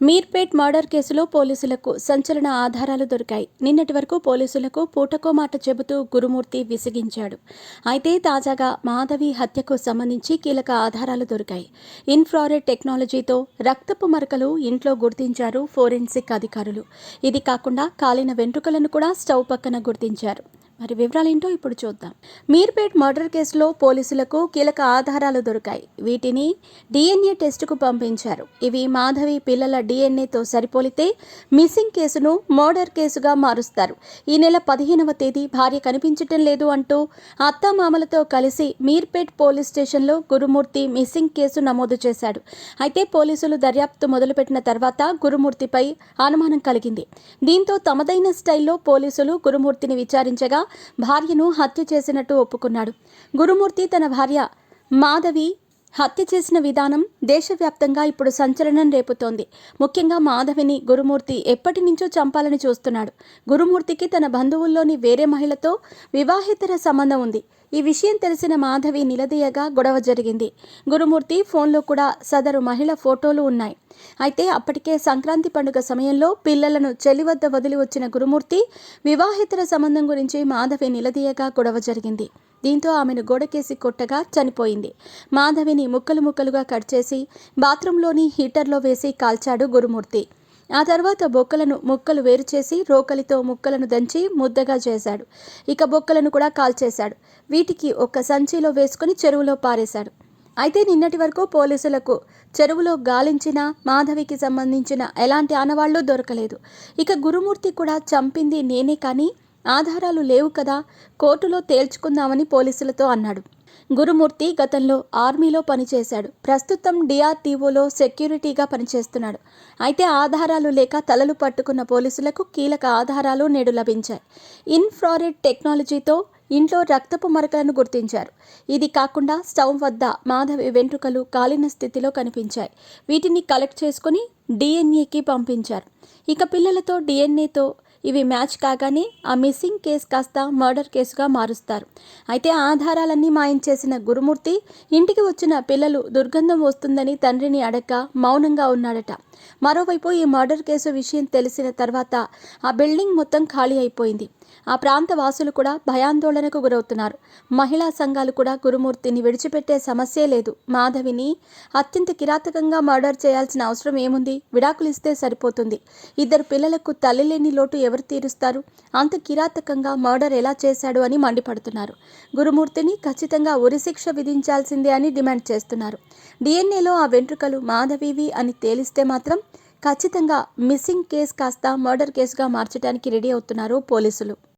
Meerpet murder కేసులో పోలీసులకు సంచలన ఆధారాలు దొరికాయి. నిన్నటి వరకు పోలీసులకు పూటకో మాట చెబుతూ గురుమూర్తి విసిగించాడు. అయితే తాజాగా మాధవి హత్యకు సంబంధించి కీలక ఆధారాలు దొరికాయి. ఇన్ఫ్రారెడ్ టెక్నాలజీతో రక్తపు మరకలు ఇంట్లో గుర్తించారు ఫోరెన్సిక్ అధికారులు. ఇది కాకుండా కాలిన వెంట్రుకలను కూడా స్టవ్ పక్కన గుర్తించారు. మరి వివరాలేంటో ఇప్పుడు చూద్దాం. మీర్పేట్ మర్డర్ కేసులో పోలీసులకు కీలక ఆధారాలు దొరికాయి. వీటిని డిఎన్ఏ టెస్టుకు పంపించారు. ఇవి మాధవి పిల్లల డిఎన్ఏతో సరిపోలితే మిస్సింగ్ కేసును మర్డర్ కేసుగా మారుస్తారు. ఈ నెల 15వ తేదీ భార్య కనిపించటం లేదు అంటూ అత్తామామలతో కలిసి మీర్పేట్ పోలీస్ స్టేషన్లో గురుమూర్తి మిస్సింగ్ కేసు నమోదు చేశాడు. అయితే పోలీసులు దర్యాప్తు మొదలుపెట్టిన తర్వాత గురుమూర్తిపై అనుమానం కలిగింది. దీంతో తమదైన స్టైల్లో పోలీసులు గురుమూర్తిని విచారించగా భార్యను హత్య చేసినట్టు ఒప్పుకున్నాడు. గురుమూర్తి తన భార్య మాధవి హత్య చేసిన విధానం దేశవ్యాప్తంగా ఇప్పుడు సంచలనం రేపుతోంది. ముఖ్యంగా మాధవిని గురుమూర్తి ఎప్పటి నుంచో చంపాలని చూస్తున్నాడు. గురుమూర్తికి తన బంధువుల్లోని వేరే మహిళతో వివాహేతర సంబంధం ఉంది. ఈ విషయం తెలిసిన మాధవి నిలదీయగా గొడవ జరిగింది. గురుమూర్తి ఫోన్లో కూడా సదరు మహిళ ఫోటోలు ఉన్నాయి. అయితే అప్పటికే సంక్రాంతి పండుగ సమయంలో పిల్లలను చెల్లి వద్ద వదిలి వచ్చిన గురుమూర్తి వివాహేతర సంబంధం గురించి మాధవి నిలదీయగా గొడవ జరిగింది. దీంతో ఆమెను గోడకేసి కొట్టగా చనిపోయింది. మాధవిని ముక్కలు ముక్కలుగా కట్ చేసి బాత్రూంలోని హీటర్లో వేసి కాల్చాడు గురుమూర్తి. ఆ తర్వాత బొక్కలను ముక్కలు వేరు చేసి రోకలితో ముక్కలను దంచి ముద్దగా చేశాడు. ఇక బొక్కలను కూడా కాల్చేశాడు. వీటికి ఒక సంచిలో వేసుకుని చెరువులో పారేశాడు. అయితే నిన్నటి వరకు పోలీసులకు చెరువులో గాలించిన మాధవికి సంబంధించిన ఎలాంటి ఆనవాళ్లు దొరకలేదు. ఇక గురుమూర్తి కూడా చంపింది నేనే కానీ ఆధారాలు లేవు కదా, కోర్టులో తేల్చుకుందామని పోలీసులతో అన్నాడు. గురుమూర్తి గతంలో ఆర్మీలో పనిచేశాడు. ప్రస్తుతం డిఆర్టీఓలో సెక్యూరిటీగా పనిచేస్తున్నాడు. అయితే ఆధారాలు లేక తలలు పట్టుకున్న పోలీసులకు కీలక ఆధారాలు నేడు లభించాయి. ఇన్ఫ్రారెడ్ టెక్నాలజీతో ఇంట్లో రక్తపు మరకలను గుర్తించారు. ఇది కాకుండా స్టవ్ వద్ద మాధవి వెంట్రుకలు కాలిన స్థితిలో కనిపించాయి. వీటిని కలెక్ట్ చేసుకుని డిఎన్ఏకి పంపించారు. ఇక పిల్లలతో డిఎన్ఏతో ఇవి మ్యాచ్ కాగానే ఆ మిస్సింగ్ కేసు కాస్త మర్డర్ కేసుగా మారుస్తారు. అయితే ఆధారాలన్నీ మాయం చేసిన గురుమూర్తి ఇంటికి వచ్చిన పిల్లలు దుర్గంధం వస్తుందని తండ్రిని అడక్క మౌనంగా ఉన్నాడట. మరోవైపు ఈ మర్డర్ కేసు విషయం తెలిసిన తర్వాత ఆ బిల్డింగ్ మొత్తం ఖాళీ అయిపోయింది. ఆ ప్రాంత వాసులు కూడా భయాందోళనకు గురవుతున్నారు. మహిళా సంఘాలు కూడా గురుమూర్తిని విడిచిపెట్టే సమస్యే లేదు. మాధవిని అత్యంత కిరాతకంగా మర్డర్ చేయాల్సిన అవసరం ఏముంది? విడాకులు ఇస్తే సరిపోతుంది. ఇద్దరు పిల్లలకు తల్లి లేని లోటు ఎవరు తీరుస్తారు? అంత కిరాతకంగా మర్డర్ ఎలా చేశాడు అని మండిపడుతున్నారు. గురుమూర్తిని ఖచ్చితంగా ఉరిశిక్ష విధించాల్సిందే అని డిమాండ్ చేస్తున్నారు. డిఎన్ఏలో ఆ వెంట్రుకలు మాధవివి అని తేలిస్తే మాత్రం ఖచ్చితంగా మిస్సింగ్ కేసు కాస్త మర్డర్ కేసుగా మార్చడానికి రెడీ అవుతున్నారు పోలీసులు.